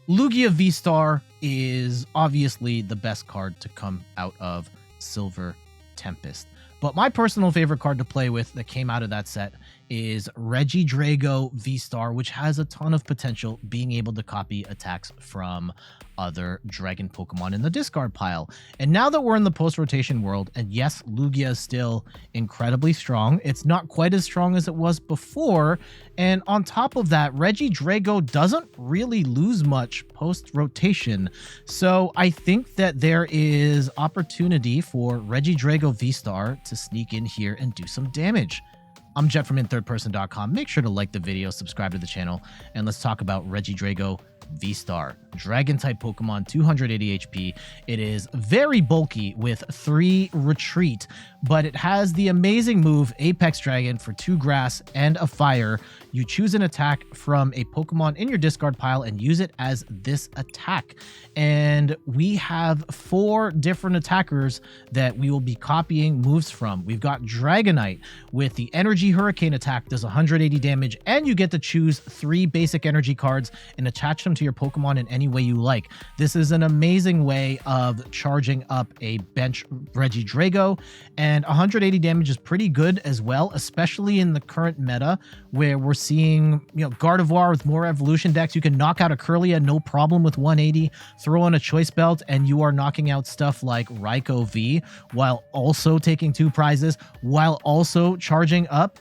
Lugia V-STAR is obviously the best card to come out of Silver Tempest. But my personal favorite card to play with that came out of that set is Regidrago V-STAR, which has a ton of potential, being able to copy attacks from other dragon Pokemon in the discard pile. And now that we're in the post-rotation world, and yes, Lugia is still incredibly strong, it's not quite as strong as it was before. And on top of that, Regidrago doesn't really lose much post-rotation. So I think that there is opportunity for Regidrago V-STAR to sneak in here and do some damage. I'm Jet from inthirdperson.com. Make sure to like the video, subscribe to the channel, and let's talk about Regidrago V-STAR. Dragon-type Pokemon, 280 HP. It is very bulky with 3 retreat, but it has the amazing move Apex Dragon for 2 grass and a fire. You choose an attack from a Pokemon in your discard pile and use it as this attack. And we have 4 different attackers that we will be copying moves from. We've got Dragonite with the Energy Hurricane attack, does 180 damage, and you get to choose 3 basic energy cards and attach them to your Pokemon in any way you like. This is an amazing way of charging up a bench Regidrago, and 180 damage is pretty good as well, especially in the current meta where we're seeing, Gardevoir with more evolution decks. You can knock out a Curlia no problem with 180, throw on a Choice Belt, and you are knocking out stuff like Raikou V while also taking 2 prizes, while also charging up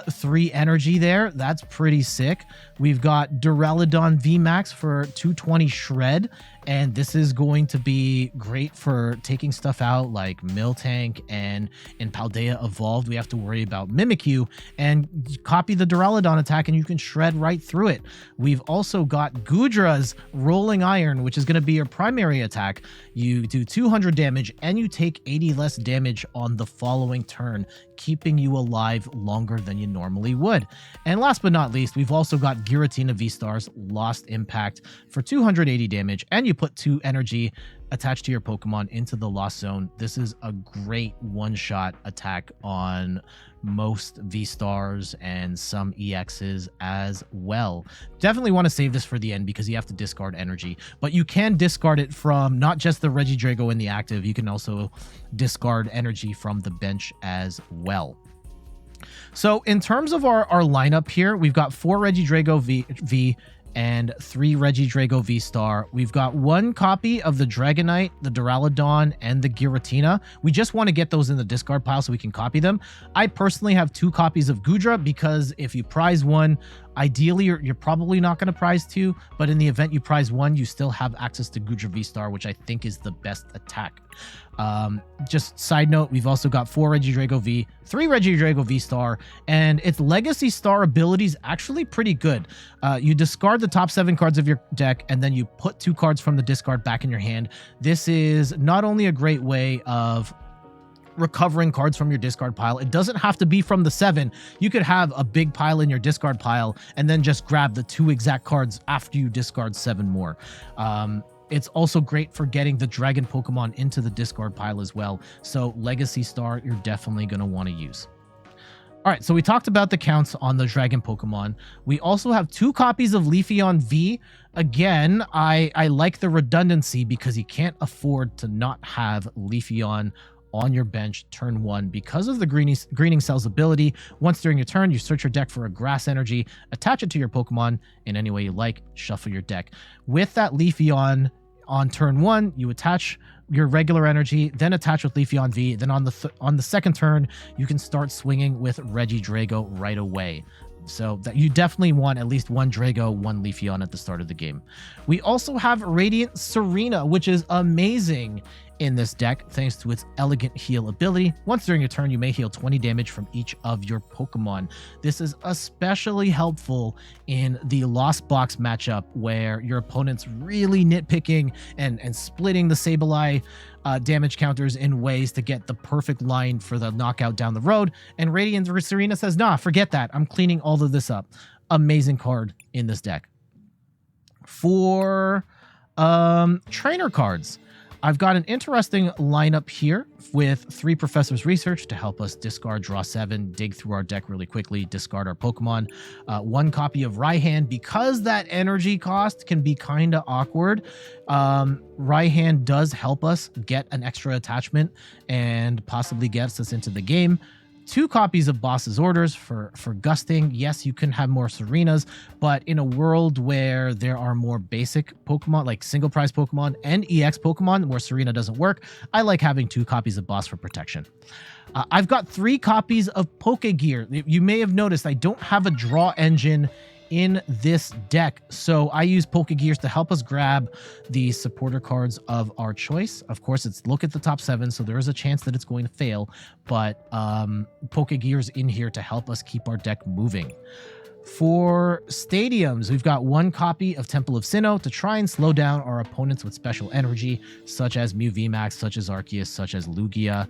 3 energy there. That's pretty sick. We've got Duraludon VMAX for 220 shred, and this is going to be great for taking stuff out like Miltank, and in Paldea Evolved we have to worry about Mimikyu, and copy the Duraludon attack and you can shred right through it. We've also got Goodra's Rolling Iron, which is going to be your primary attack. You do 200 damage and you take 80 less damage on the following turn, keeping you alive longer than you normally would. And last but not least, we've also got Giratina V-STAR's Lost Impact for 280 damage, and you put 2 energy attached to your Pokemon into the Lost Zone. This is a great one-shot attack on most V-STARs and some EXs as well. Definitely want to save this for the end because you have to discard energy, but you can discard it from not just the Regidrago in the active, you can also discard energy from the bench as well. So in terms of our lineup here, we've got 4 Regidrago V and 3 Regidrago V-STAR. We've got 1 copy of the Dragonite, the Duraludon, and the Giratina. We just want to get those in the discard pile so we can copy them. I personally have 2 copies of Goodra because if you prize 1, ideally you're probably not going to prize 2, but in the event you prize 1, you still have access to Goodra V-STAR, which I think is the best attack. Just side note, we've also got 4 Regidrago V, 3 Regidrago V-STAR, and its Legacy Star ability is actually pretty good. You discard the top 7 cards of your deck, and then you put 2 cards from the discard back in your hand. This is not only a great way of recovering cards from your discard pile. It doesn't have to be from the 7. You could have a big pile in your discard pile and then just grab the 2 exact cards after you discard 7 more. It's also great for getting the dragon Pokemon into the discard pile as well. So Legacy Star, you're definitely going to want to use. All right, so we talked about the counts on the dragon Pokemon. We also have 2 copies of Leafeon V. Again, I like the redundancy because you can't afford to not have Leafeon on your bench turn 1 because of the Greening Cell's ability. Once during your turn, you search your deck for a grass energy, attach it to your Pokemon in any way you like, shuffle your deck. With that Leafeon on turn 1, you attach your regular energy, then attach with Leafeon V. Then on the second turn, you can start swinging with Regidrago right away. So that you definitely want at least 1 Drago, 1 Leafeon at the start of the game. We also have Radiant Tsareena, which is amazing in this deck thanks to its elegant heal ability. Once during your turn, you may heal 20 damage from each of your Pokemon. This is especially helpful in the Lost Box matchup where your opponent's really nitpicking and splitting the Sableye damage counters in ways to get the perfect line for the knockout down the road. And Radiant Tsareena says, nah, forget that. I'm cleaning all of this up. Amazing card in this deck. For trainer cards, I've got an interesting lineup here with 3 Professor's Research to help us discard, draw 7, dig through our deck really quickly, discard our Pokemon. 1 copy of Raihan, because that energy cost can be kind of awkward. Raihan does help us get an extra attachment and possibly gets us into the game. 2 copies of Boss's Orders for gusting. Yes, you can have more Serenas, but in a world where there are more basic Pokemon, like single prize Pokemon and EX Pokemon, where Serena doesn't work, I like having 2 copies of Boss for protection. I've got 3 copies of Pokégear. You may have noticed I don't have a draw engine in this deck, so I use Pokégears to help us grab the supporter cards of our choice. Of course, it's look at the top 7, so there is a chance that it's going to fail, but Pokégears in here to help us keep our deck moving. For stadiums, we've got 1 copy of Temple of Sinnoh to try and slow down our opponents with special energy, such as Mew VMAX, such as Arceus, such as Lugia.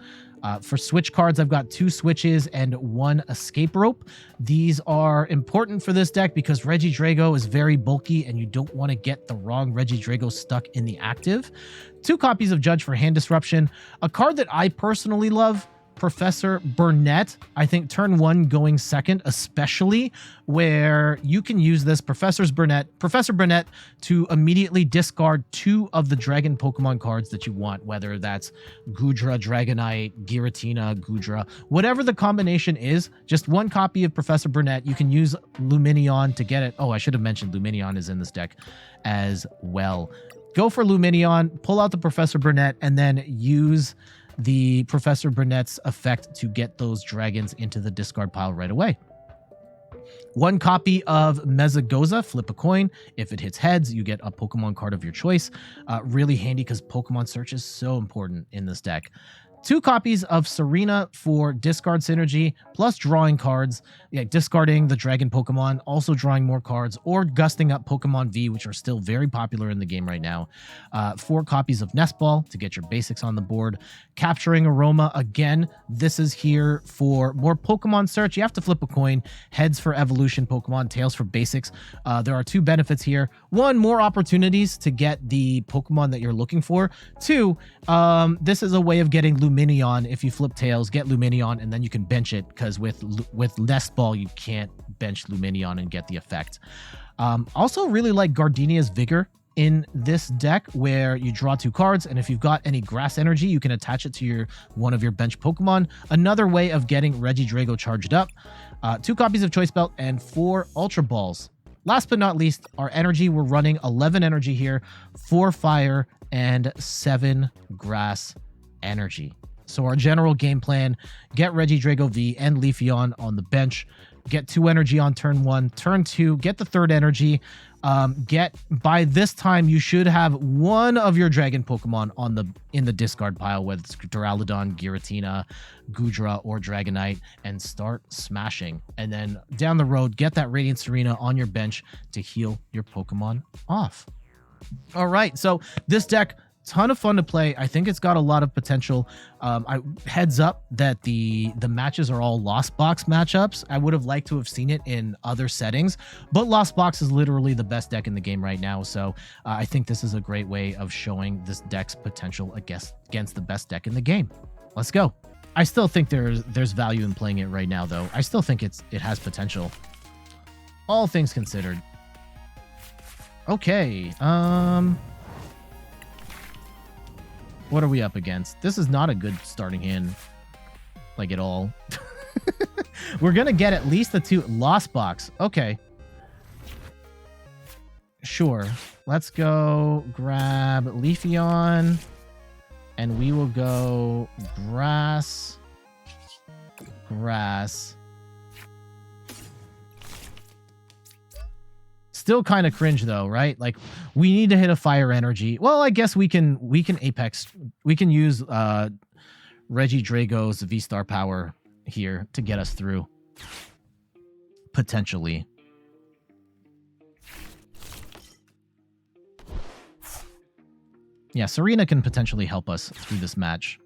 For switch cards, I've got 2 switches and 1 escape rope. These are important for this deck because Regidrago is very bulky and you don't want to get the wrong Regidrago stuck in the active. 2 copies of Judge for hand disruption. A card that I personally love, Professor Burnet. I think turn 1 going second, especially where you can use this Professor Burnet to immediately discard 2 of the dragon Pokemon cards that you want, whether that's Goodra, Dragonite, Giratina, Goodra, whatever the combination is. Just 1 copy of Professor Burnet. You can use Lumineon to get it. Oh, I should have mentioned Lumineon is in this deck as well. Go for Lumineon, pull out the Professor Burnet, and then use the Professor Burnet's effect to get those dragons into the discard pile right away. 1 copy of Mesagoza, flip a coin. If it hits heads, you get a Pokemon card of your choice. Really handy because Pokemon search is so important in this deck. 2 copies of Serena for discard synergy, plus drawing cards, discarding the dragon Pokemon, also drawing more cards, or gusting up Pokemon V, which are still very popular in the game right now. 4 copies of Nest Ball to get your basics on the board. Capturing Aroma, again, this is here for more Pokemon search. You have to flip a coin. Heads for evolution Pokemon, tails for basics. There are 2 benefits here. 1, more opportunities to get the Pokemon that you're looking for. 2, this is a way of getting Lumineon. If you flip tails, get Lumineon, and then you can bench it, because with Nest Ball, you can't bench Lumineon and get the effect. Also really like Gardenia's Vigor in this deck, where you draw 2 cards, and if you've got any grass energy, you can attach it to one of your bench Pokemon. Another way of getting Regidrago charged up. 2 copies of Choice Belt and 4 Ultra Balls. Last but not least, our energy, we're running 11 energy here, 4 fire, and 7 grass energy. So our general game plan, get Regidrago V and Leafeon on the bench, get 2 energy on turn 1, turn 2, get the 3rd energy. By this time, you should have 1 of your dragon Pokemon in the discard pile, whether it's Duraludon, Giratina, Goodra, or Dragonite, and start smashing. And then down the road, get that Radiant Tsareena on your bench to heal your Pokemon off. All right, so this deck, ton of fun to play. I think it's got a lot of potential. Heads up that the matches are all Lost Box matchups. I would have liked to have seen it in other settings, but Lost Box is literally the best deck in the game right now. So I think this is a great way of showing this deck's potential against the best deck in the game. Let's go. I still think there's value in playing it right now, though. I still think it has potential, all things considered. Okay, what are we up against? This is not a good starting hand, like at all. We're gonna get at least the 2 Lost Box. Okay, sure. Let's go grab Leafeon, and we will go grass. Still kind of cringe though, right? Like, we need to hit a fire energy. Well, I guess we can Apex. We can use Regidrago's V-Star power here to get us through. Potentially. Yeah, Serena can potentially help us through this match.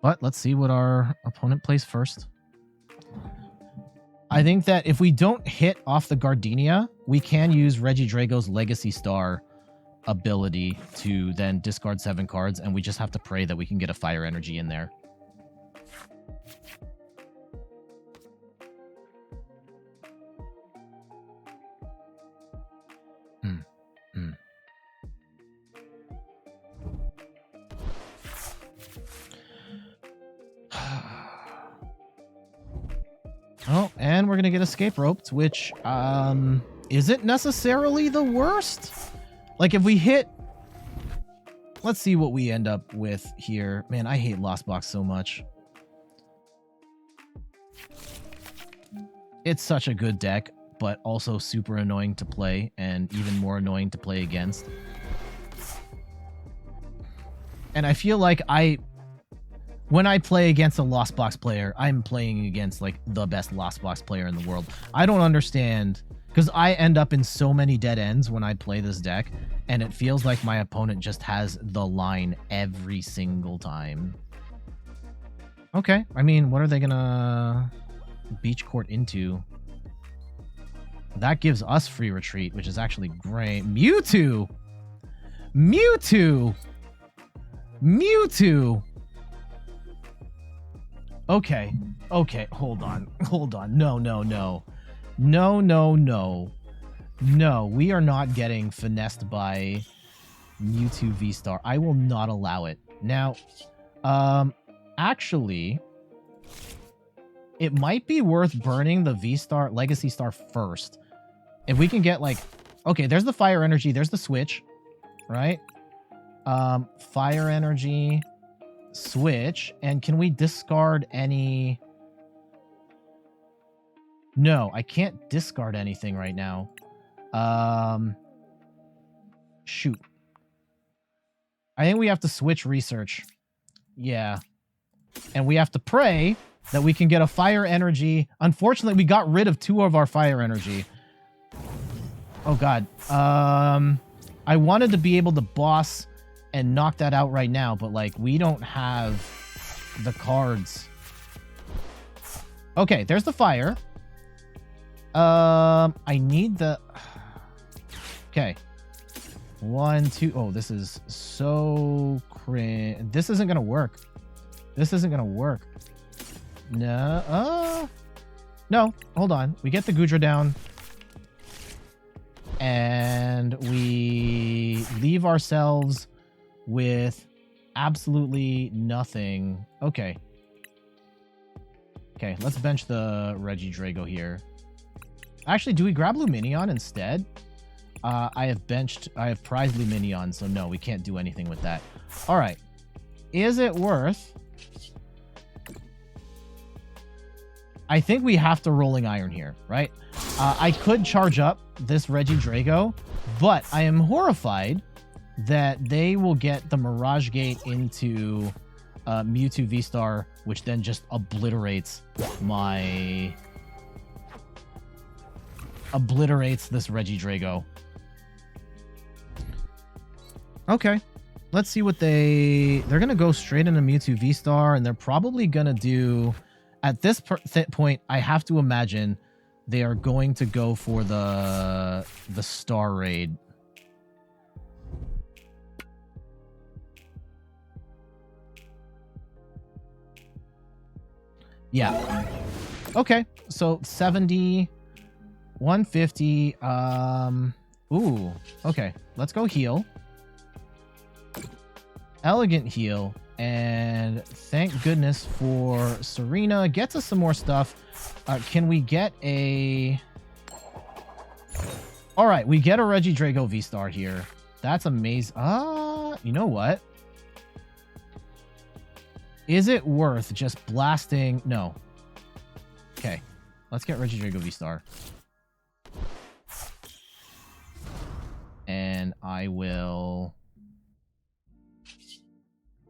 But let's see what our opponent plays first. I think that if we don't hit off the Gardenia, we can use Regidrago's Legacy Star ability to then discard 7 cards, and we just have to pray that we can get a Fire Energy in there. Oh, and we're gonna get Escape Roped, which isn't necessarily the worst. Like, if we hit... Let's see what we end up with here. Man, I hate Lost Box so much. It's such a good deck, but also super annoying to play, and even more annoying to play against. And I feel like when I play against a Lost Box player, I'm playing against, like, the best Lost Box player in the world. I don't understand, because I end up in so many dead ends when I play this deck, and it feels like my opponent just has the line every single time. Okay, I mean, what are they gonna beach court into? That gives us free retreat, which is actually great. Mewtwo! Mewtwo! Mewtwo! Okay, okay, hold on, hold on. No, no, no. No, no, no. No, we are not getting finessed by Mewtwo V-Star. I will not allow it. Now, actually, it might be worth burning the V-Star, Legacy Star first. If we can get, like... Okay, there's the Fire Energy, there's the Switch, right? Fire Energy, Switch, and can we discard any... No, I can't discard anything right now. Shoot. I think we have to switch Research. Yeah. And we have to pray that we can get a Fire Energy. Unfortunately, we got rid of 2 of our Fire Energy. Oh, God. I wanted to be able to boss and knock that out right now, but, like, we don't have the cards. Okay, there's the Fire. I need the... Okay. 1, 2... Oh, this is so cringe. This isn't gonna work. This isn't gonna work. No. No, hold on. We get the Goodra down. And we leave ourselves with absolutely nothing. Okay. Okay, let's bench the Regidrago here. Actually, do we grab Lumineon instead? I have prized Lumineon, so no, we can't do anything with that. All right. Is it worth... I think we have to Rolling Iron here, right? I could charge up this Regidrago, but I am horrified that they will get the Mirage Gate into Mewtwo V-Star, which then just obliterates my... Obliterates this Regidrago. Okay. Let's see what they're going to go straight into Mewtwo V-Star, and they're probably going to do... At this point, I have to imagine they are going to go for the Star Raid. Yeah. Okay. So 70, 150. Ooh. Okay. Let's go heal. Elegant heal. And thank goodness for Serena. Gets us some more stuff. Can we get a... Alright, we get a Regidrago V-Star here. That's amazing. You know what? Is it worth just blasting... No. Okay. Let's get Regidrago V-Star. And I will...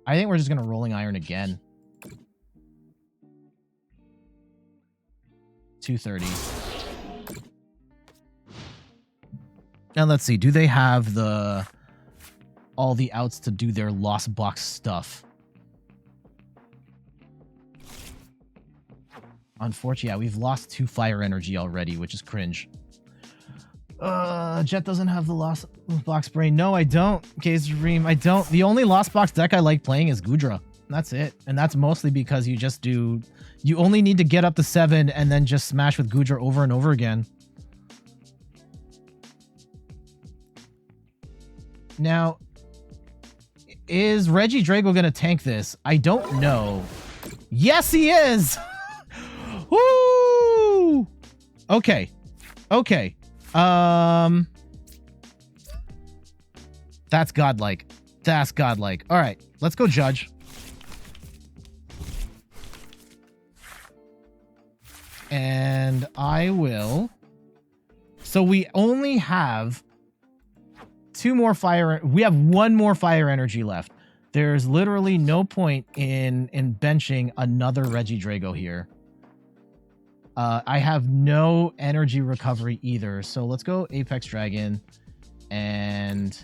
I think we're just going to Rolling Iron again. 230. Now let's see. Do they have all the outs to do their Lost Box stuff? Unfortunately, yeah, we've lost 2 Fire Energy already, which is cringe. Jet doesn't have the Lost Box Brain. No, I don't. Gaze Ream, I don't. The only Lost Box deck I like playing is Goodra. That's it. And that's mostly because you just do... You only need to get up to 7 and then just smash with Goodra over and over again. Now, is Regidrago going to tank this? I don't know. Yes, he is! Woo! Okay. Okay. That's godlike. That's godlike. All right, let's go judge. And I will... So we only have 2 more fire... We have 1 more fire energy left. There's literally no point in benching another Regidrago here. I have no energy recovery either. So let's go Apex Dragon. And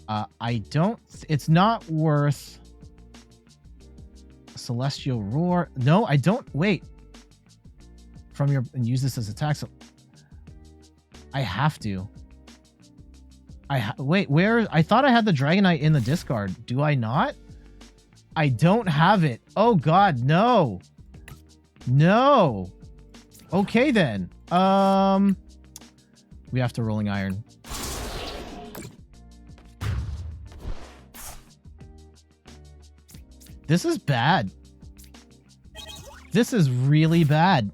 I don't... It's not worth... Celestial Roar. No, I don't... Wait. From your... And use this as attack. So I have to. Wait, where... I thought I had the Dragonite in the discard. Do I not? I don't have it. Oh, God, no. No. Okay, then. We have to Rolling Iron. This is bad. This is really bad.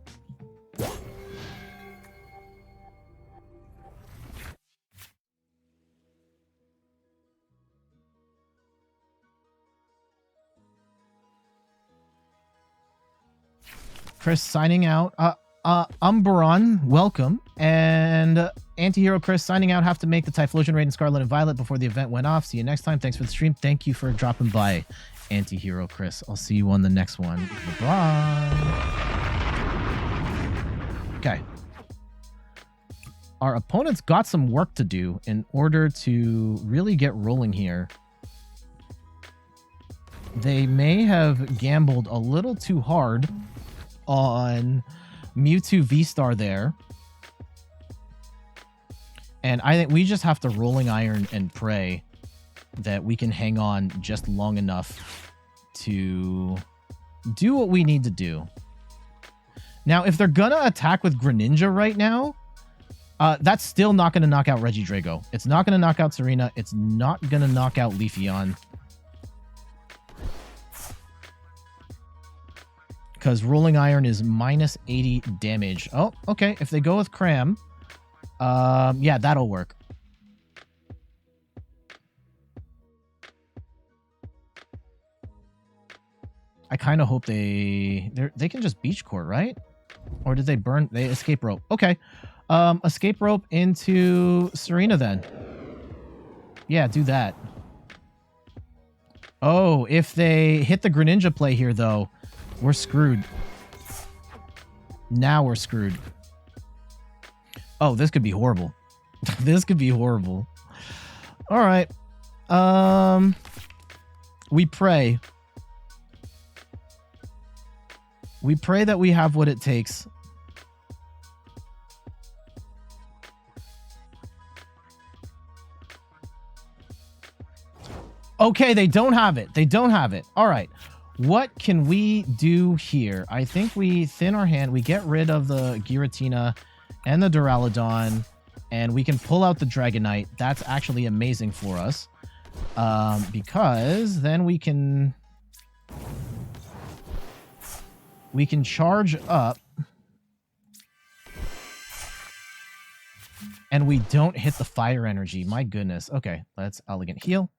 Chris signing out. Umberon, welcome. And Antihero Chris signing out. Have to make the Typhlosion raid in Scarlet and Violet before the event went off. See you next time. Thanks for the stream. Thank you for dropping by, Antihero Chris. I'll see you on the next one. Bye-bye. Okay. Our opponent's got some work to do in order to really get rolling here. They may have gambled a little too hard on Mewtwo V-Star there. And I think we just have to Rolling Iron and pray that we can hang on just long enough to do what we need to do. Now, if they're gonna attack with Greninja right now, that's still not gonna knock out Regidrago. It's not gonna knock out Serena. It's not gonna knock out Leafeon. Because Rolling Iron is minus 80 damage. Oh, okay. If they go with Cram, yeah, that'll work. I kind of hope they can just Beach Court, right? Or did they burn? They Escape Rope. Okay. Escape Rope into Serena then. Yeah, do that. Oh, if they hit the Greninja play here, though, we're screwed. Now we're screwed. Oh, this could be horrible. This could be horrible. All right. We pray. We pray that we have what it takes. Okay, they don't have it. They don't have it. All right. What can we do here? I think we thin our hand. We get rid of the Giratina and the Duraludon, and we can pull out the Dragonite. That's actually amazing for us, because then we can charge up, and we don't hit the fire energy. My goodness. Okay, let's Elegant Heal,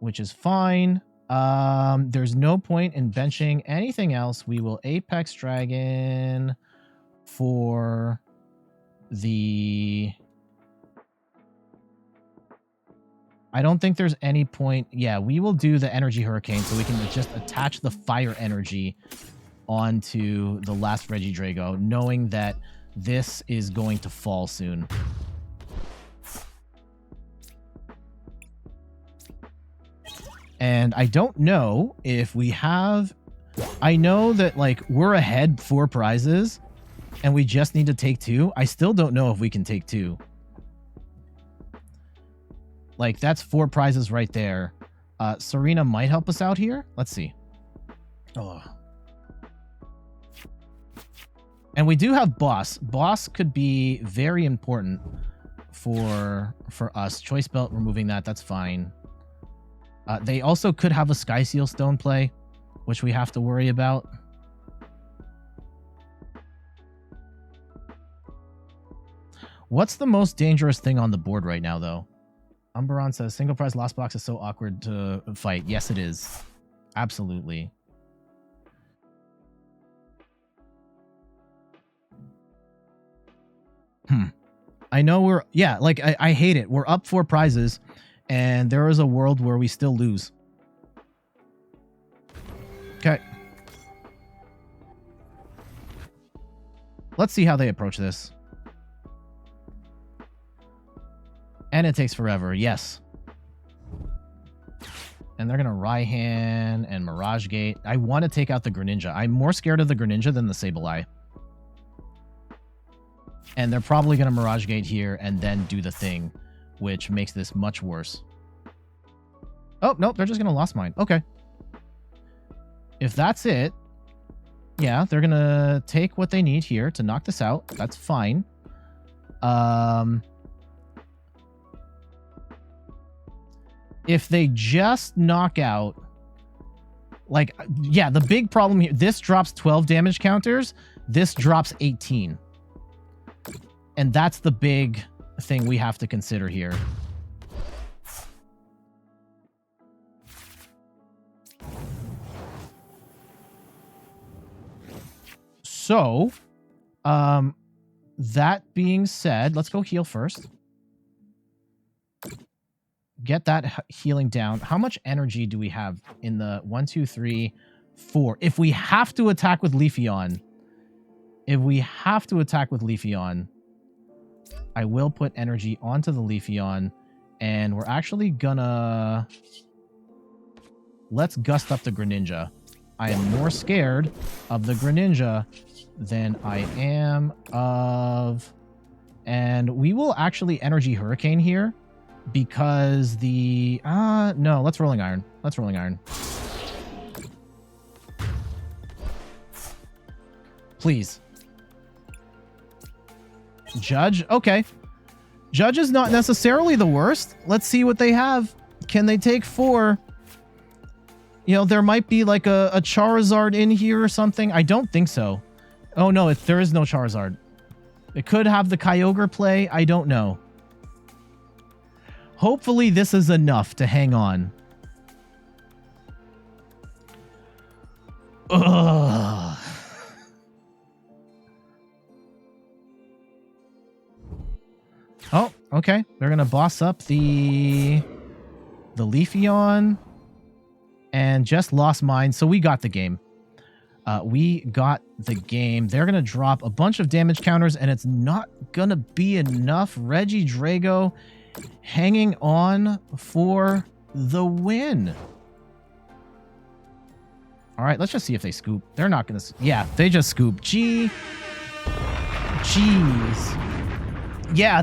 which is fine. There's no point in benching anything else. We will Apex Dragon for the... I don't think there's any point. Yeah, we will do the Energy Hurricane so we can just attach the fire energy onto the last Regidrago, knowing that this is going to fall soon. And I don't know if we have... I know that, like, we're ahead 4 prizes, and we just need to take 2. I still don't know if we can take 2. Like, that's 4 prizes right there. Serena might help us out here. Let's see. Oh. And we do have Boss. Boss could be very important for us. Choice Belt, removing that. That's fine. They also could have a Sky Seal Stone play, which we have to worry about. What's the most dangerous thing on the board right now, though? Umberon says, single prize lost box is so awkward to fight. Yes, it is. Absolutely. I know we're... Yeah, like, I hate it. We're up 4 prizes, and there is a world where we still lose. Okay. Let's see how they approach this. And it takes forever, yes. And they're going to Raihan and Mirage Gate. I want to take out the Greninja. I'm more scared of the Greninja than the Sableye. And they're probably going to Mirage Gate here and then do the thing, which makes this much worse. Oh, nope, they're just going to Lost Mine. Okay. If that's it, yeah, they're going to take what they need here to knock this out. That's fine. If they just knock out, like, yeah, the big problem here, this drops 12 damage counters, this drops 18. And that's the big thing we have to consider here. So, that being said, let's go heal first. Get that healing down. How much energy do we have in the 1, 2, 3, 4? If we have to attack with Leafeon, I will put energy onto the Leafeon, and we're actually gonna... Let's gust up the Greninja. I am more scared of the Greninja than I am of... And we will actually Energy Hurricane here, because the... no, let's Rolling Iron. Let's Rolling Iron. Please. Judge? Okay. Judge is not necessarily the worst. Let's see what they have. Can they take 4? You know, there might be like a Charizard in here or something. I don't think so. Oh, no, there is no Charizard. It could have the Kyogre play. I don't know. Hopefully this is enough to hang on. Ugh. Oh, okay. They're going to boss up the Leafeon and just lost mine. So we got the game. We got the game. They're going to drop a bunch of damage counters, and it's not going to be enough. Regidrago hanging on for the win. All right, let's just see if they scoop. They're not going to... Yeah, they just scoop. Jeez. Yeah,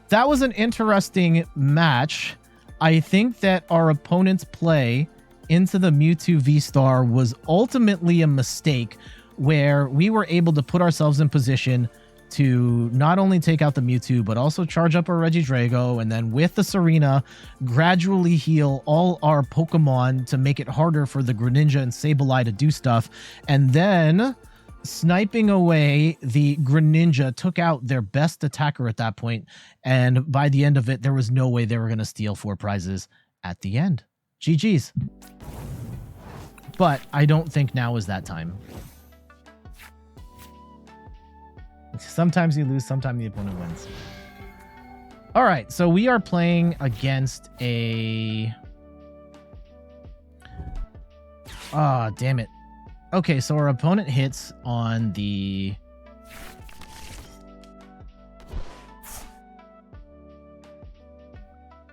that was an interesting match. I think that our opponent's play into the Mewtwo V-Star was ultimately a mistake, where we were able to put ourselves in position to not only take out the Mewtwo, but also charge up our Regidrago, and then with the Serena, gradually heal all our Pokemon to make it harder for the Greninja and Sableye to do stuff. And then, sniping away the Greninja took out their best attacker at that point, and by the end of it, there was no way they were going to steal 4 prizes at the end. GG's. But I don't think now is that time. Sometimes you lose, sometimes the opponent wins. All right, so we are playing against a... Ah, damn it. Okay, so our opponent hits on the...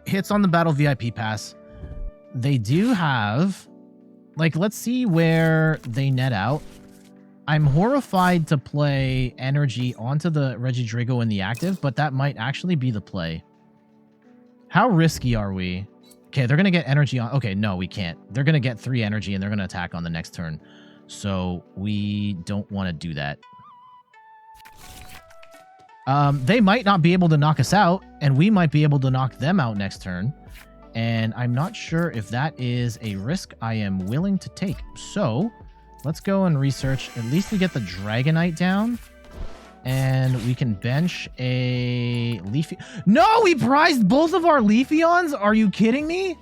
Hits on the Battle VIP Pass. They do have... Like, let's see where they net out. I'm horrified to play energy onto the Regidrago in the active, but that might actually be the play. How risky are we? Okay, they're going to get energy on... Okay, no, we can't. They're going to get 3 energy, and they're going to attack on the next turn. So we don't want to do that. They might not be able to knock us out, and we might be able to knock them out next turn. And I'm not sure if that is a risk I am willing to take. So let's go and research. At least we get the Dragonite down. And we can bench a Leafeon. No, we prized both of our Leafeons? Are you kidding me?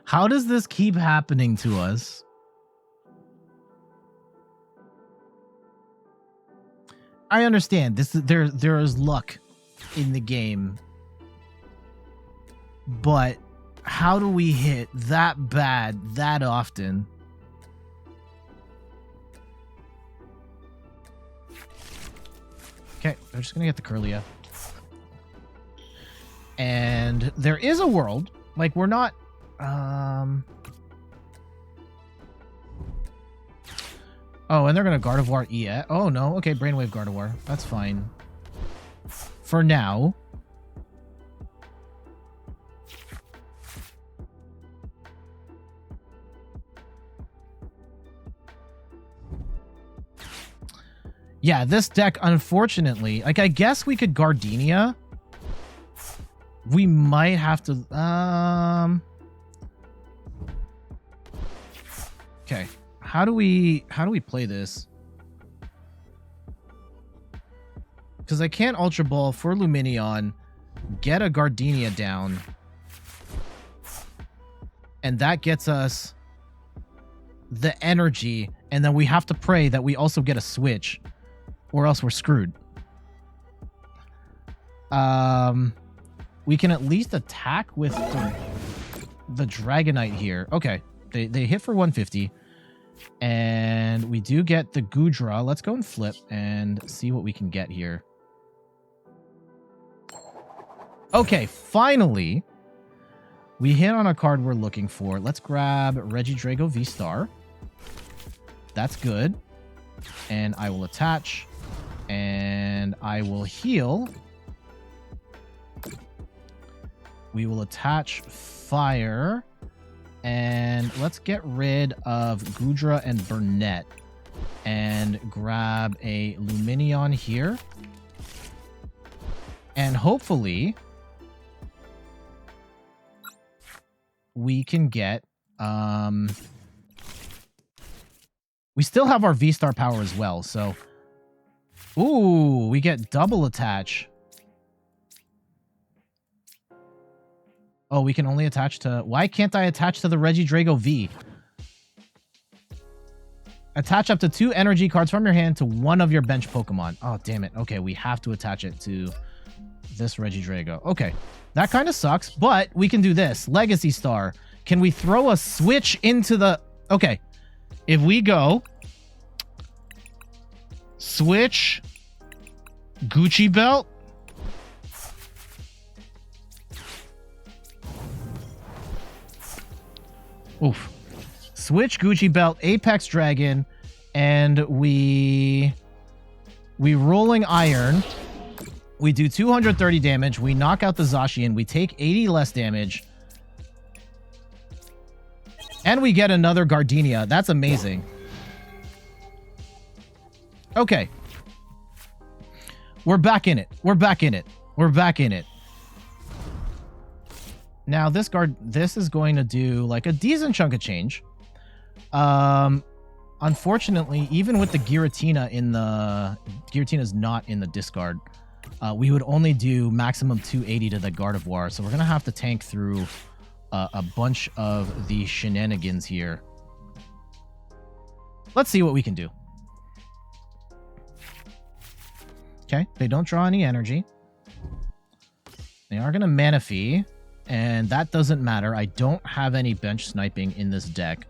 How does this keep happening to us? I understand this. There is luck in the game, but how do we hit that bad that often? Okay, we're just gonna get the Curlia, and there is a world like we're not. Oh, and they're gonna Gardevoir ES. Oh no, okay, Brainwave Gardevoir. That's fine. For now. Yeah, this deck, unfortunately, like I guess we could Gardenia. We might have to okay. How do we play this? Because I can't Ultra Ball for Lumineon, get a Gardenia down, and that gets us the energy, and then we have to pray that we also get a switch, or else we're screwed. We can at least attack with the Dragonite here. Okay, they hit for 150. And we do get the Goodra. Let's go and flip and see what we can get here. Okay, finally, we hit on a card we're looking for. Let's grab Regidrago VSTAR. That's good. And I will attach. And I will heal. We will attach fire. And let's get rid of Goodra and Burnet and grab a Lumineon here. And hopefully we can get... we still have our VSTAR power as well, so... Ooh, we get double attach. Oh, we can only attach to... Why can't I attach to the Regidrago V? Attach up to 2 energy cards from your hand to one of your bench Pokemon. Oh, damn it. Okay, we have to attach it to this Regidrago. Okay, that kind of sucks, but we can do this. Legacy Star. Can we throw a switch into the... Okay, if we go... Switch... Gucci Belt... Oof. Switch Gucci Belt, Apex Dragon, and we Rolling Iron. We do 230 damage. We knock out the Zacian. We take 80 less damage. And we get another Gardenia. That's amazing. Okay. We're back in it. We're back in it. We're back in it. Now, this is going to do, like, a decent chunk of change. Unfortunately, even with the Giratina in the... Giratina's not in the discard. We would only do maximum 280 to the Gardevoir, so we're going to have to tank through a bunch of the shenanigans here. Let's see what we can do. Okay, they don't draw any energy. They are going to Manaphy, and that doesn't matter. I don't have any bench sniping in this deck.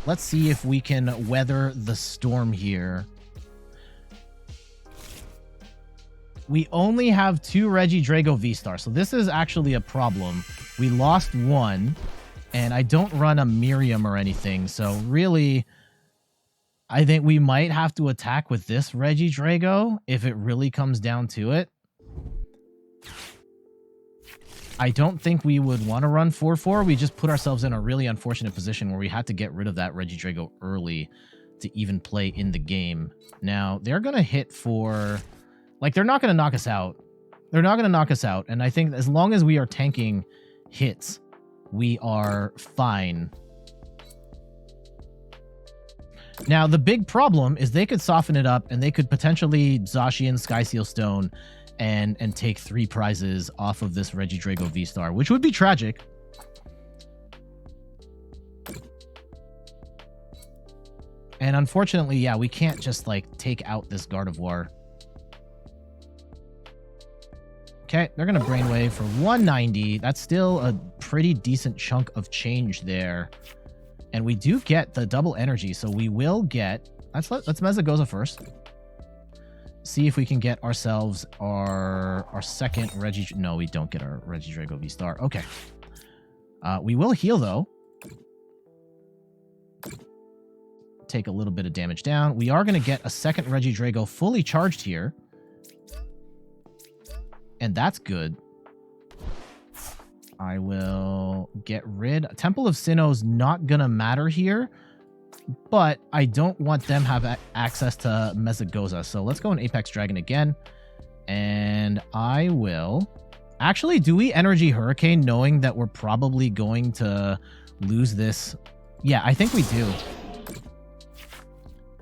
Let's see if we can weather the storm here. We only have 2 Regidrago V-STAR, so this is actually a problem. We lost 1, and I don't run a Miriam or anything, so really, I think we might have to attack with this Regidrago if it really comes down to it. I don't think we would want to run 4-4. We just put ourselves in a really unfortunate position where we had to get rid of that Regidrago early to even play in the game. Now, they're going to hit for... Like, they're not going to knock us out. They're not going to knock us out. And I think as long as we are tanking hits, we are fine. Now, the big problem is they could soften it up, and they could potentially Zacian Skyseal Stone and take 3 prizes off of this Regidrago V-STAR, which would be tragic. And unfortunately, yeah, we can't just, like, take out this Gardevoir. Okay, they're going to Brainwave for 190. That's still a pretty decent chunk of change there. And we do get the double energy, so we will get... Let's Mesagoza first. See if we can get ourselves our second Regi... No, we don't get our Regidrago V-STAR. Okay. We will heal, though. Take a little bit of damage down. We are going to get a second Regidrago fully charged here. And that's good. I will get rid... Temple of Sinnoh's not going to matter here, but I don't want them have access to Mesagoza. So let's go in Apex Dragon again. And I will... Actually, do we Energy Hurricane knowing that we're probably going to lose this? Yeah, I think we do.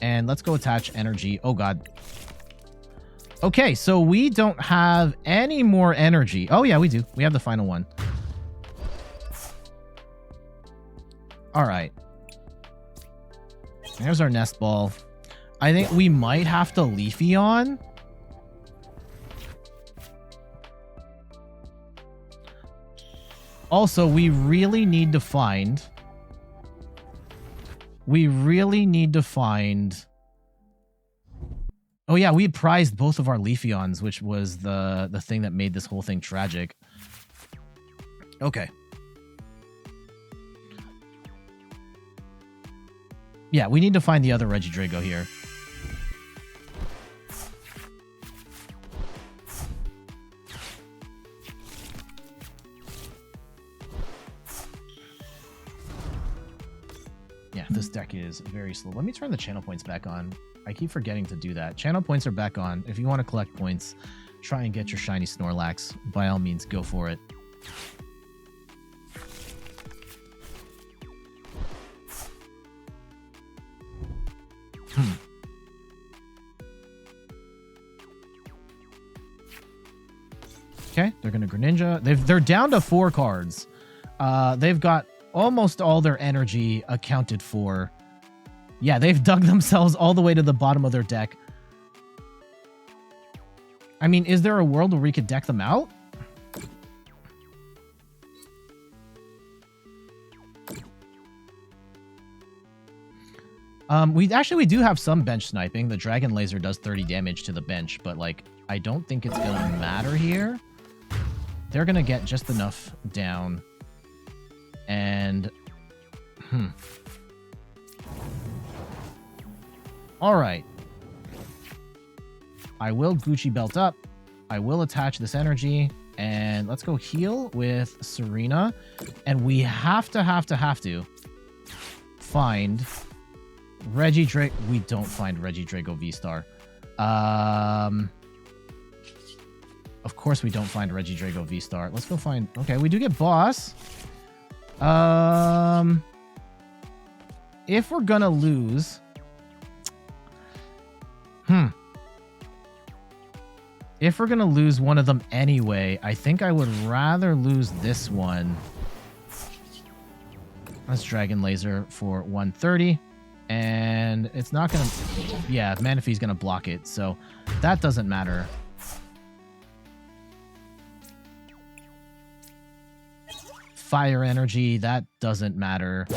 And let's go attach Energy. Oh, God. Okay, so we don't have any more energy. Oh, yeah, we do. We have the final one. All right. There's our Nest Ball. I think we might have to Leafeon. Also, we really need to find... Oh yeah, we prized both of our Leafeons, which was the thing that made this whole thing tragic. Okay. Yeah, we need to find the other Regidrago here. Yeah, this deck is very slow. Let me turn the channel points back on. I keep forgetting to do that. Channel points are back on. If you want to collect points, try and get your shiny Snorlax. By all means, go for it. Okay, they're going to Greninja. They're down to 4 cards. They've got almost all their energy accounted for. Yeah, they've dug themselves all the way to the bottom of their deck. I mean, is there a world where we could deck them out? We do have some bench sniping. The Dragon Laser does 30 damage to the bench, but, like, I don't think it's going to matter here. They're going to get just enough down. And... All right. I will Gucci Belt up. I will attach this energy. And let's go heal with Serena. And we have to find Regidrago. We don't find Regidrago V-STAR. Of course we don't find Regidrago V-STAR. Let's go find... Okay, we do get Boss. If we're gonna lose... If we're gonna lose one of them anyway, I think I would rather lose this one. Let's Dragon Laser for 130. And it's not going to... Yeah, Manaphy's going to block it, so that doesn't matter. Fire Energy, that doesn't matter.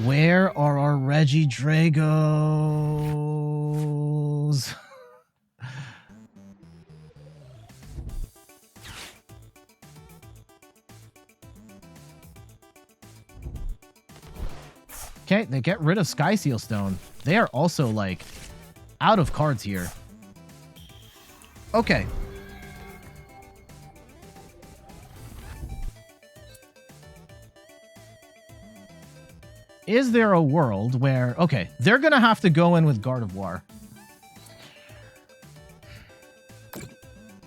Where are our Regidragos? Okay, they get rid of Sky Seal Stone. They are also, like, out of cards here. Okay. Is there a world where... Okay, they're going to have to go in with Gardevoir.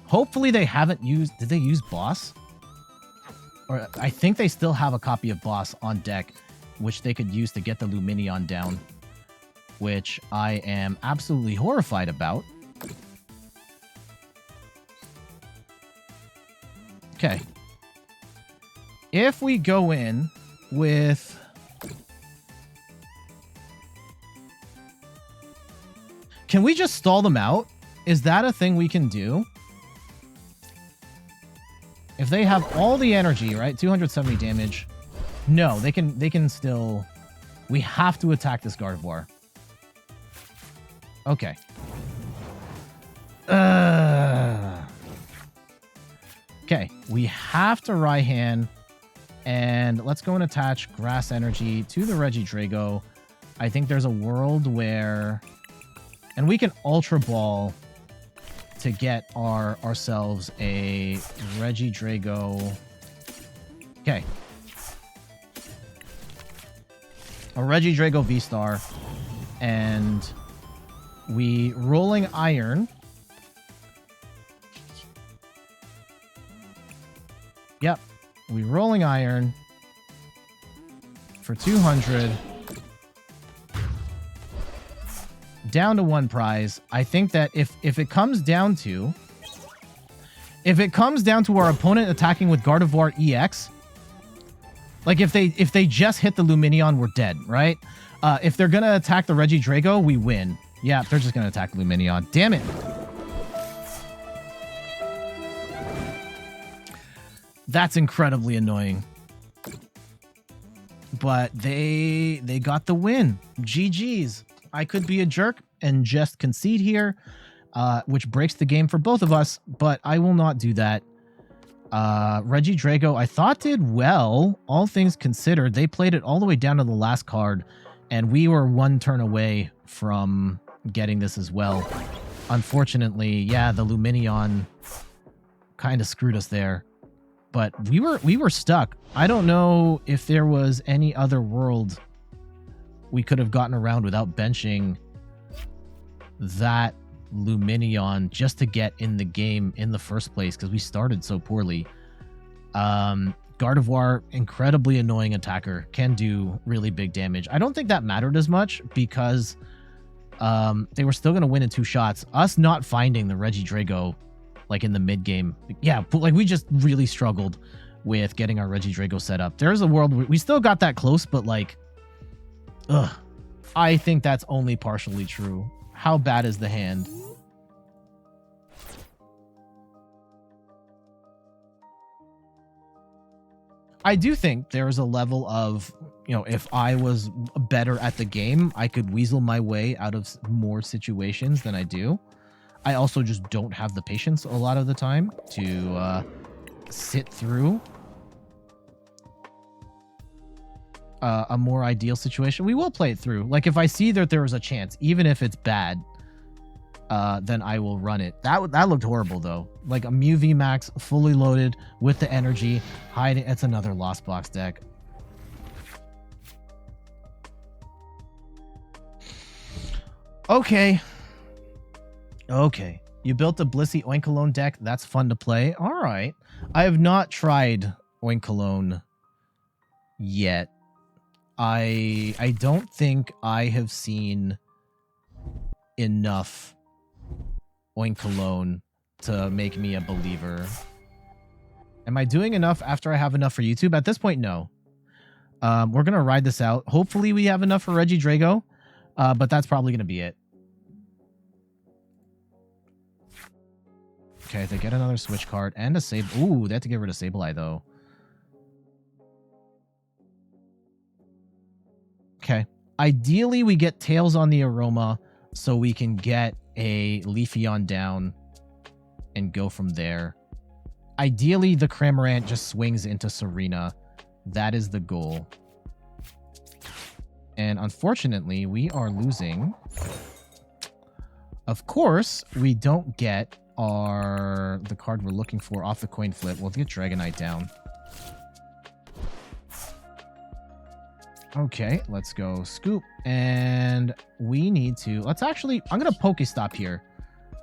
Hopefully they haven't used... Did they use Boss? Or I think they still have a copy of Boss on deck, which they could use to get the Lumineon down, which I am absolutely horrified about. Okay. If we go in with... Can we just stall them out? Is that a thing we can do? If they have all the energy, right? 270 damage. No, they can still... We have to attack this Gardevoir. Okay. Okay, we have to Raihan. And let's go and attach Grass Energy to the Regidrago. I think there's a world where... And we can Ultra Ball to get ourselves a Regidrago. Okay. A Regidrago V-STAR. And we Rolling Iron. Yep. We Rolling Iron for 200. Down to one prize. I think that if it comes down to our opponent attacking with Gardevoir EX, like if they just hit the Lumineon, we're dead, right? If they're gonna attack the Regidrago, we win. Yeah, they're just gonna attack Lumineon. Damn it. That's incredibly annoying. But they got the win. GG's. I could be a jerk and just concede here, which breaks the game for both of us, but I will not do that. Regidrago, I thought did well, all things considered. They played it all the way down to the last card, and we were one turn away from getting this as well. Unfortunately, yeah, the Lumineon kind of screwed us there, but we were stuck. I don't know if there was any other world we could have gotten around without benching that Lumineon just to get in the game in the first place, because we started so poorly. Gardevoir, incredibly annoying attacker, can do really big damage. I don't think that mattered as much because they were still going to win in 2 shots. Us not finding the Regidrago like in the mid game, yeah, but like we just really struggled with getting our Regidrago set up. There's a world where we still got that close, but like, ugh, I think that's only partially true. How bad is the hand? I do think there is a level of, you know, if I was better at the game, I could weasel my way out of more situations than I do. I also just don't have the patience a lot of the time to sit through a more ideal situation. We will play it through. Like if I see that there is a chance, even if it's bad, then I will run it. That looked horrible though. Like a Mew VMAX fully loaded with the energy hiding. It's another Lost Box deck. Okay. Okay. You built a Blissey Oinkologne deck. That's fun to play. All right. I have not tried Oinkologne yet. I don't think I have seen enough Oinkologne to make me a believer. Am I doing enough after I have enough for YouTube? At this point, no. We're going to ride this out. Hopefully we have enough for Regidrago, but that's probably going to be it. Okay, they get another switch card and a Sable. Ooh, they have to get rid of Sableye, though. Okay. Ideally, we get Tails on the Aroma so we can get a Leafeon down and go from there. Ideally, the Cramorant just swings into Serena. That is the goal. And unfortunately, we are losing. Of course, we don't get the card we're looking for off the coin flip. We'll get Dragonite down. Okay, let's go Scoop. And we need to... I'm going to Pokestop here.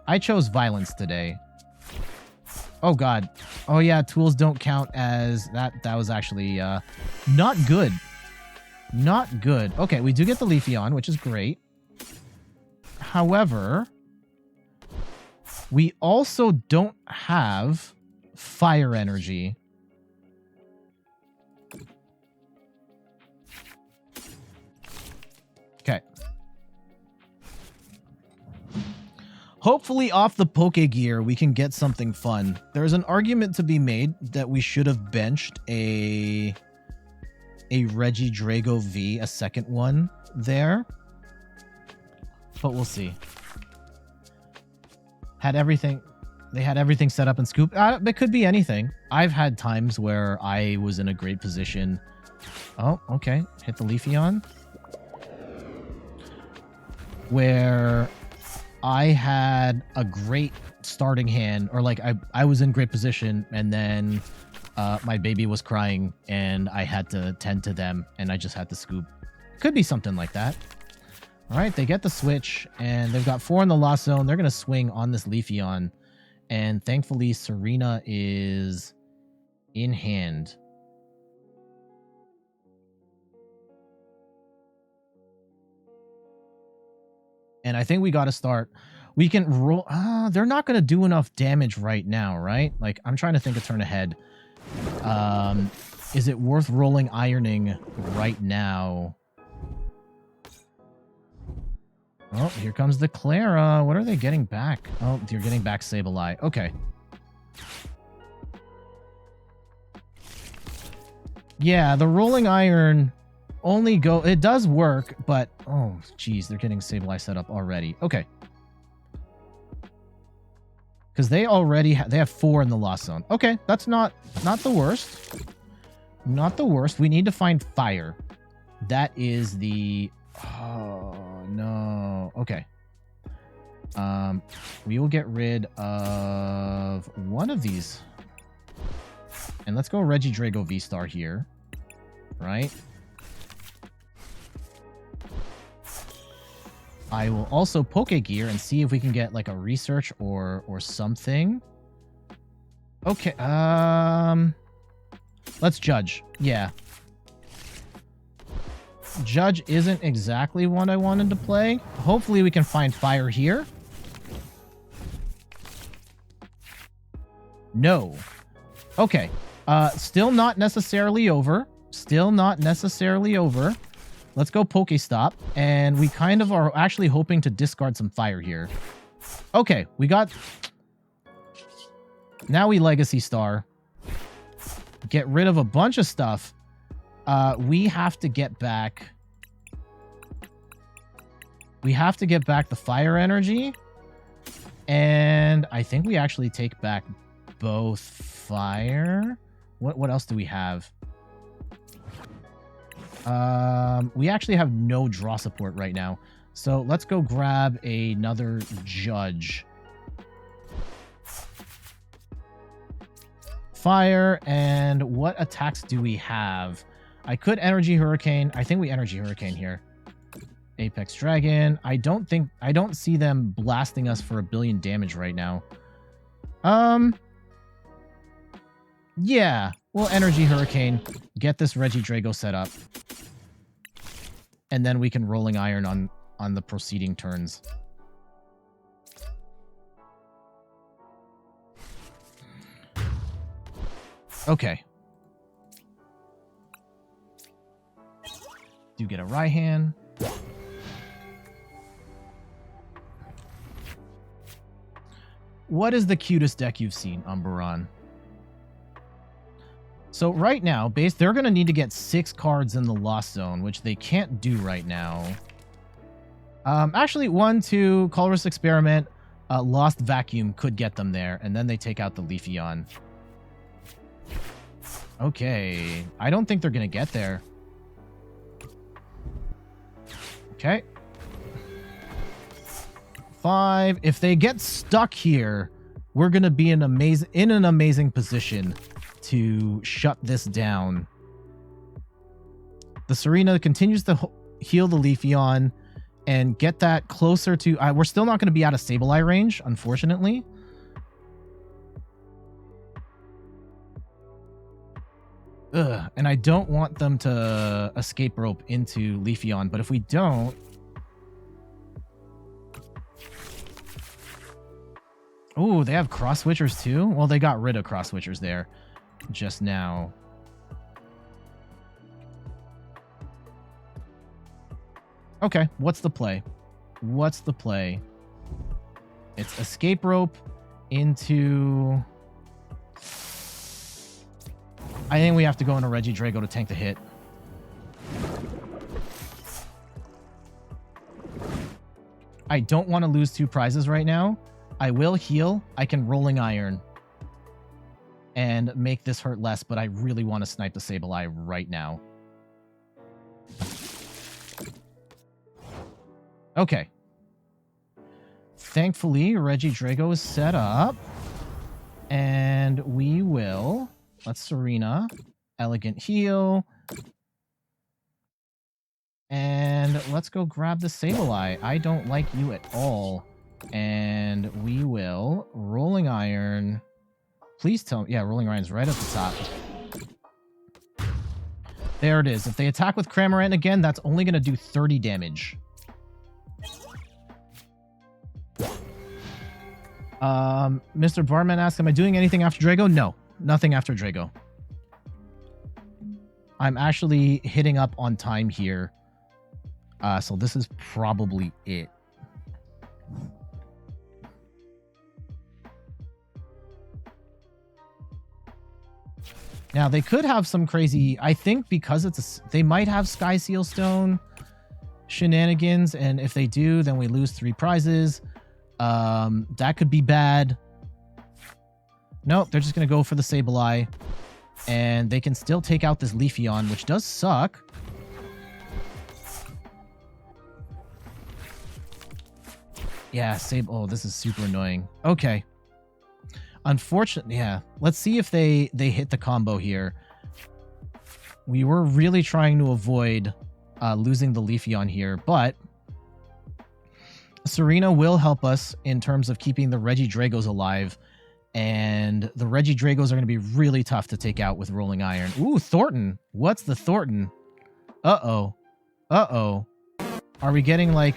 I chose Violence today. Oh, God. Oh, yeah, tools don't count as... That was actually not good. Not good. Okay, we do get the Leafeon, which is great. However, we also don't have Fire Energy. Okay. Hopefully off the Pokégear, we can get something fun. There's an argument to be made that we should have benched a Regidrago V, a second one there. But we'll see. They had everything set up in Scoop. It could be anything. I've had times where I was in a great position. Oh, okay. Hit the Leafeon. Where I had a great starting hand, or like I was in great position, and then my baby was crying, and I had to tend to them, and I just had to Scoop. Could be something like that. All right, they get the switch, and they've got 4 in the Lost Zone. They're going to swing on this Leafeon, and thankfully, Serena is in hand. And I think we got to start. We can roll. They're not going to do enough damage right now, right? Like, I'm trying to think a turn ahead. Is it worth rolling Ironing right now? Oh, here comes the Clara. What are they getting back? Oh, they're getting back Sableye. Okay. Yeah, the Rolling Iron only it does work, but oh, geez, they're getting Sableye set up already. Okay. Because they have 4 in the Lost Zone. Okay, that's not the worst. Not the worst. We need to find Fire. That is the... Oh, no. Okay. We will get rid of one of these. And let's go Regidrago V-Star here. Right? I will also Pokégear and see if we can get like a research or something. Okay, let's Judge. Yeah. Judge isn't exactly what I wanted to play. Hopefully we can find Fire here. No. Okay. Still not necessarily over. Still not necessarily over. Let's go Pokestop. And we kind of are actually hoping to discard some Fire here. Okay, we got... Now we Legacy Star. Get rid of a bunch of stuff. We have to get back... We have to get back the Fire Energy. And I think we actually take back both Fire. What else do we have? We actually have no draw support right now. So let's go grab another Judge. Fire, and what attacks do we have? I could Energy Hurricane. I think we Energy Hurricane here. Apex Dragon. I don't see them blasting us for 1 billion damage right now. Yeah, we'll Energy Hurricane, get this Regidrago set up, and then we can Rolling Iron on the proceeding turns. Okay. do get a Raihan. What is the cutest deck you've seen, Umberon? So right now, they're going to need to get 6 cards in the Lost Zone, which they can't do right now. Actually, 1, 2, Colorless Experiment, Lost Vacuum could get them there, and then they take out the Leafeon. Okay, I don't think they're going to get there. Okay. 5. If they get stuck here, we're going to be in an amazing position to shut this down. The Serena continues to heal the Leafeon and get that closer to... we're still not going to be out of Sableye range, unfortunately. Ugh, and I don't want them to escape rope into Leafeon, but if we don't... Oh, they have cross switchers too? Well, they got rid of cross switchers there just now. Okay, what's the play? What's the play? It's escape rope into... I think we have to go into Regidrago to tank the hit. I don't want to lose 2 prizes right now. I will heal. I can Rolling Iron and make this hurt less, but I really want to snipe the Sableye right now. Okay. Thankfully, Regidrago is set up. And we will... Let's Serena. Elegant heal. And let's go grab the Sableye. I don't like you at all. And we will Rolling Iron. Please tell me. Yeah, Rolling Iron's right at the top. There it is. If they attack with Cramorant again, that's only going to do 30 damage. Mr. Barman asks, am I doing anything after Drago? No, nothing after Drago. I'm actually hitting up on time here. So this is probably it. Now, they could have some crazy... I think because it's they might have Sky Seal Stone shenanigans, and if they do, then we lose 3 prizes. That could be bad. Nope, they're just going to go for the Sableye. And they can still take out this Leafeon, which does suck. Yeah, Oh, this is super annoying. Okay. Unfortunately, yeah. Let's see if they hit the combo here. We were really trying to avoid losing the Leafeon here, but Serena will help us in terms of keeping the Regidragos alive, and the Regidragos are going to be really tough to take out with Rolling Iron. Ooh, Thornton. What's the Thornton? Uh-oh. Uh-oh. Are we getting like...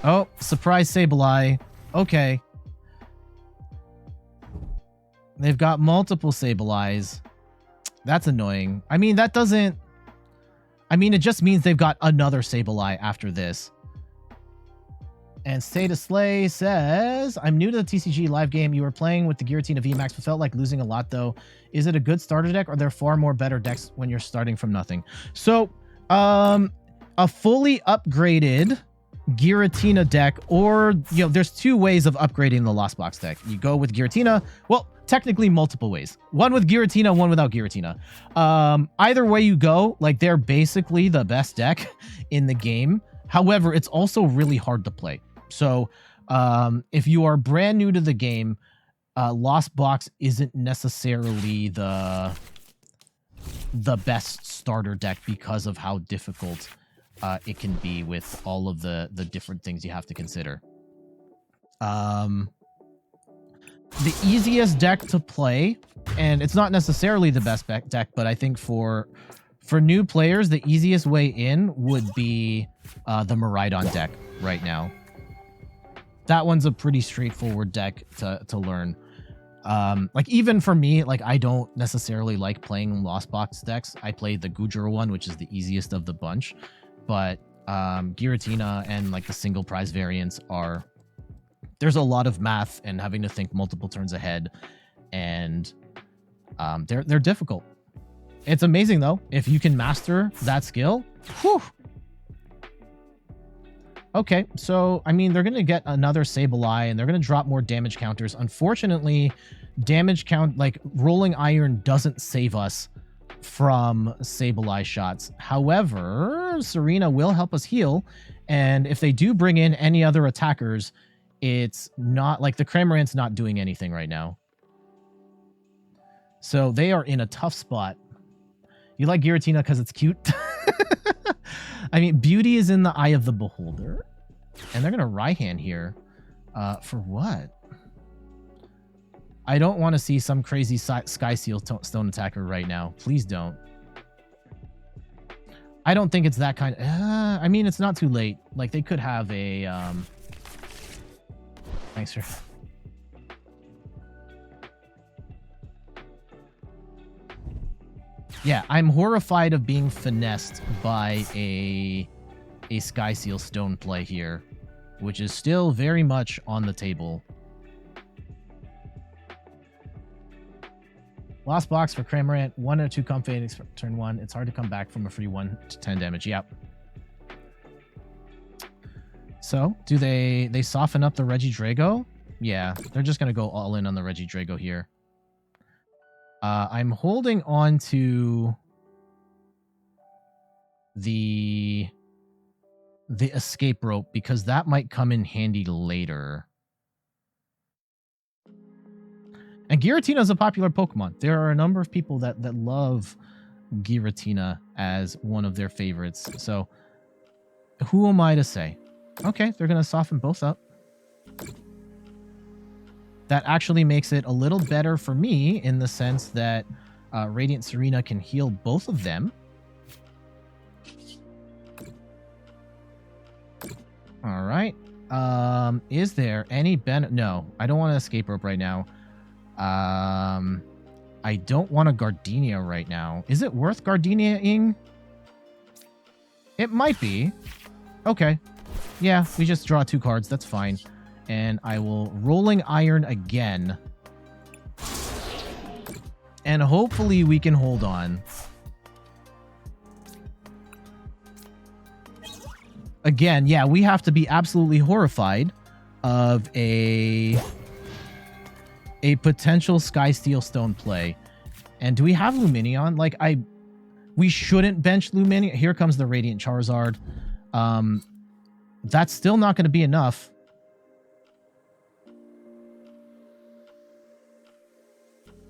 Oh, surprise Sableye. Okay. They've got multiple Sableyes. That's annoying. I mean, that doesn't... I mean, it just means they've got another Sableye after this. And Stay to Slay says, I'm new to the TCG live game. You were playing with the Giratina VMAX, but felt like losing a lot, though. Is it a good starter deck, or are there far more better decks when you're starting from nothing? So, a fully upgraded Giratina deck, or, you know, there's 2 ways of upgrading the Lost Box deck. You go with Giratina. Well, technically multiple ways. One with Giratina, one without Giratina. Either way you go, like, they're basically the best deck in the game. However, it's also really hard to play. So, if you are brand new to the game, Lost Box isn't necessarily the best starter deck because of how difficult it can be with all of the different things you have to consider. The easiest deck to play, and it's not necessarily the best deck, but I think for new players, the easiest way in would be the Miraidon deck right now. That one's a pretty straightforward deck to learn. Like, even for me, like, I don't necessarily like playing Lost Box decks. I play the Goodra one, which is the easiest of the bunch. but Giratina and like the single prize variants are, there's a lot of math and having to think multiple turns ahead, and they're difficult. It's amazing though if you can master that skill. Whew. Okay, so I mean they're gonna get another Sableye and they're gonna drop more damage counters. Unfortunately, damage count, like rolling iron doesn't save us from Sableye shots. However, Serena will help us heal, and if they do bring in any other attackers, it's not like the Cramorant's not doing anything right now. So they are in a tough spot. You like Giratina because it's cute? I mean, beauty is in the eye of the beholder. And they're going to Raihan here. For what? I don't want to see some crazy Sky Seal Stone attacker right now. Please don't. I don't think it's that kind of... I mean, it's not too late. Like, they could have a... Thanks for... Yeah, I'm horrified of being finessed by a Sky Seal Stone play here, which is still very much on the table. Lost box for Cramorant, 1 or 2 Comfades turn 1. It's hard to come back from a free 1 to 10 damage. Yep. So, do they soften up the Regidrago? Yeah, they're just going to go all in on the Regidrago here. I'm holding on to the Escape Rope because that might come in handy later. And Giratina is a popular Pokemon. There are a number of people that love Giratina as one of their favorites. So, who am I to say? Okay, they're going to soften both up. That actually makes it a little better for me in the sense that Radiant Tsareena can heal both of them. All right. Is there any benefit? No, I don't want to Escape Rope right now. I don't want a Gardenia right now. Is it worth Gardenia-ing? It might be. Okay. Yeah, we just draw 2 cards. That's fine. And I will Rolling Iron again. And hopefully we can hold on. Again, yeah, we have to be absolutely horrified of a potential Sky Steel Stone play. And do we have Lumineon? Like, we shouldn't bench Lumineon. Here comes the Radiant Charizard. That's still not going to be enough.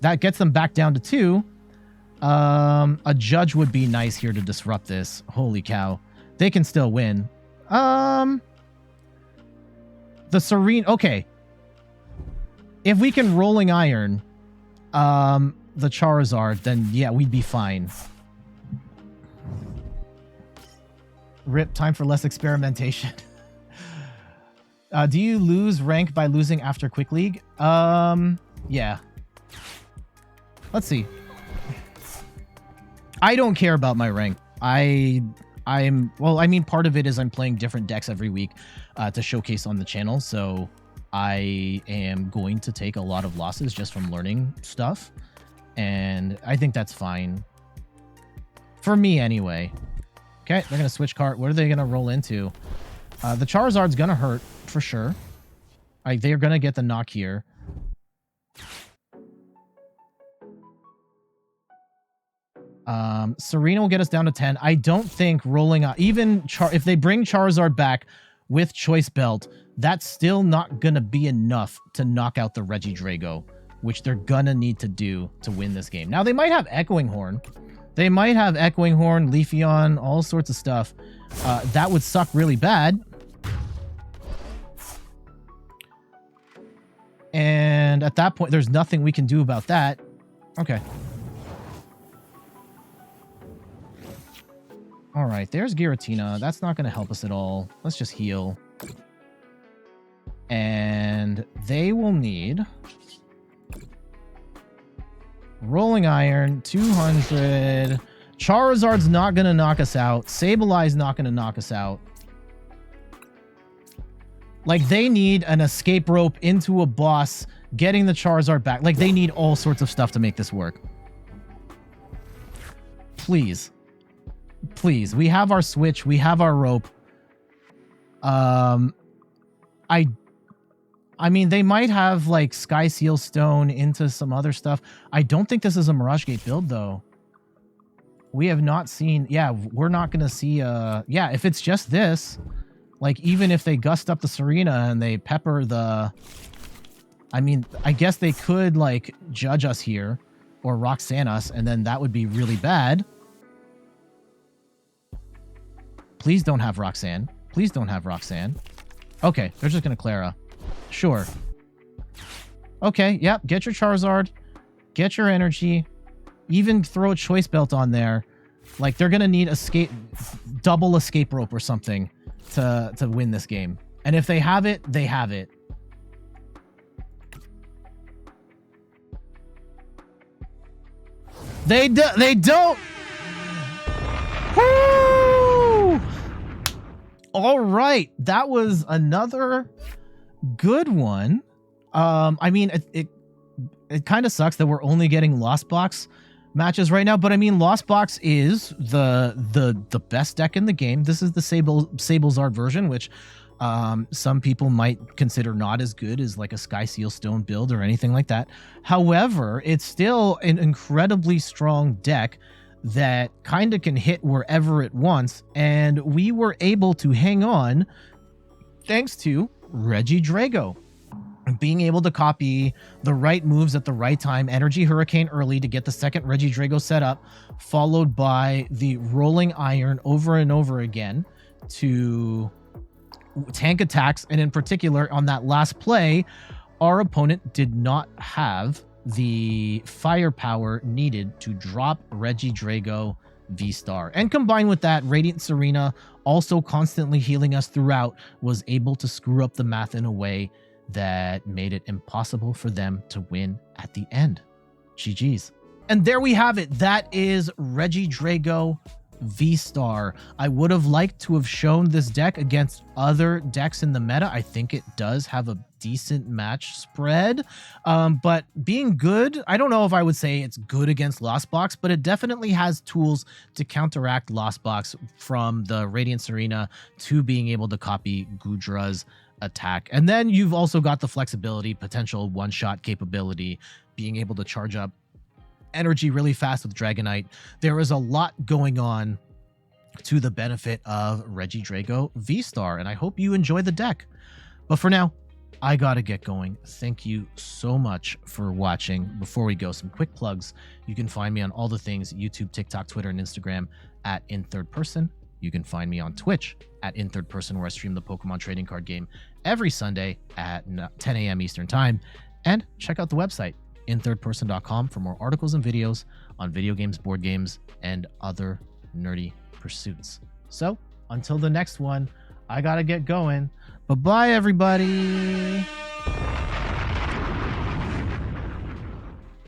That gets them back down to 2. A Judge would be nice here to disrupt this. Holy cow. They can still win. The Serene... Okay. If we can Rolling Iron the Charizard, then yeah, we'd be fine. Rip, time for less experimentation. Do you lose rank by losing after Quick League? Yeah. Let's see. I don't care about my rank. Well, I mean, part of it is I'm playing different decks every week to showcase on the channel, so I am going to take a lot of losses just from learning stuff, and I think that's fine. For me, anyway. Okay, they're going to switch cart. What are they going to roll into? The Charizard's going to hurt, for sure. They're going to get the knock here. Serena will get us down to 10. I don't think rolling even if they bring Charizard back with Choice Belt, that's still not gonna be enough to knock out the Regidrago, which they're gonna need to do to win this game. Now they might have Echoing Horn. They might have Echoing Horn, Leafeon, all sorts of stuff. That would suck really bad. And at that point, there's nothing we can do about that. Okay. All right, there's Giratina. That's not going to help us at all. Let's just heal. And they will need Rolling Iron, 200, Charizard's not going to knock us out. Sableye's not going to knock us out. Like, they need an escape rope into a boss, getting the Charizard back. Like, they need all sorts of stuff to make this work. Please. Please. We have our switch. We have our rope. I mean, they might have, like, Sky Seal Stone into some other stuff. I don't think this is a Mirage Gate build, though. We have not seen... Yeah, we're not going to see... Yeah, if it's just this, like, even if they gust up the Serena and they pepper the... I mean, I guess they could, like, judge us here or Roxanne us, and then that would be really bad. Please don't have Roxanne. Please don't have Roxanne. Okay, they're just going to Clara. Sure. Okay, yep. Get your Charizard. Get your energy. Even throw a Choice Belt on there. Like, they're going to need double escape rope or something to win this game. And if they have it, they have it. They don't. Woo! All right. That was another good one. I mean, it kind of sucks that we're only getting Lost Box matches right now, but I mean, Lost Box is the best deck in the game. This is the Sablezard version, which some people might consider not as good as like a Sky Seal Stone build or anything like that. However, it's still an incredibly strong deck that kind of can hit wherever it wants, and we were able to hang on thanks to Regidrago being able to copy the right moves at the right time. Energy Hurricane early to get the second Regidrago set up, followed by the Rolling Iron over and over again to tank attacks. And in particular, on that last play, our opponent did not have the firepower needed to drop Regidrago V-Star. And combined with that, Radiant Tsareena, also constantly healing us throughout, was able to screw up the math in a way that made it impossible for them to win at the end. GG's. And there we have it. That is Regidrago V-Star. I would have liked to have shown this deck against other decks in the meta. I think it does have a decent match spread, but being good, I don't know if I would say it's good against Lost Box, but it definitely has tools to counteract Lost Box, from the Radiant Tsareena to being able to copy Goodra's attack. And then you've also got the flexibility, potential one-shot capability, being able to charge up energy really fast with Dragonite. There is a lot going on to the benefit of Regidrago V-Star, and I hope you enjoy the deck. But for now, I gotta get going. Thank you so much for watching. Before we go, some quick plugs. You can find me on all the things: YouTube, TikTok, Twitter, and Instagram at In Third Person. You can find me on Twitch at In Third Person, where I stream the Pokemon trading card game every Sunday at 10 a.m. Eastern Time. And check out the website, inthirdperson.com, for more articles and videos on video games, board games, and other nerdy pursuits. So until the next one, I gotta get going. Bye-bye, everybody.